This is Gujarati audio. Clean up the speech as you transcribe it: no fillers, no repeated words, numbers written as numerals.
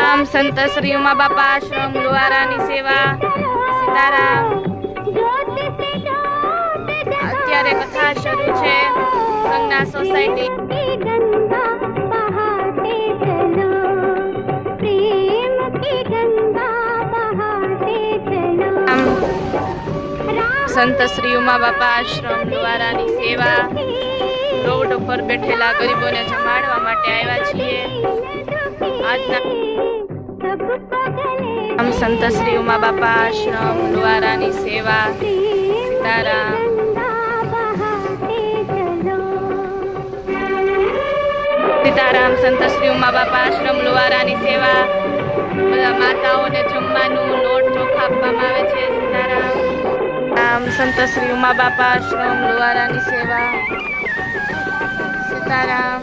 સીતારામ સંત શ્રી ઉમા બાપા આશ્રમ લુહારાની સેવા સીતારામ। અત્યારે કથા શરૂ છે સંજ્ઞા સોસાયટી। संत श्री उमा बापा आश्रम લુહારાની સેવા રોડ ઉપર બેઠેલા ગરીબોને જમાડવા માટે આવ્યા છીએ। આજના संत श्री उमा बापा आश्रम લુહારાની સેવા સીતારામ। सीताराम संत श्री उमा बापा आश्रम લુહારાની સેવા બધા માતાઓને જમવાનું લોટ ચોખા આપવામાં આવે છે। સીતારામ। संत श्री उमा बापा आश्रम લુહારાની સેવા सीताराम।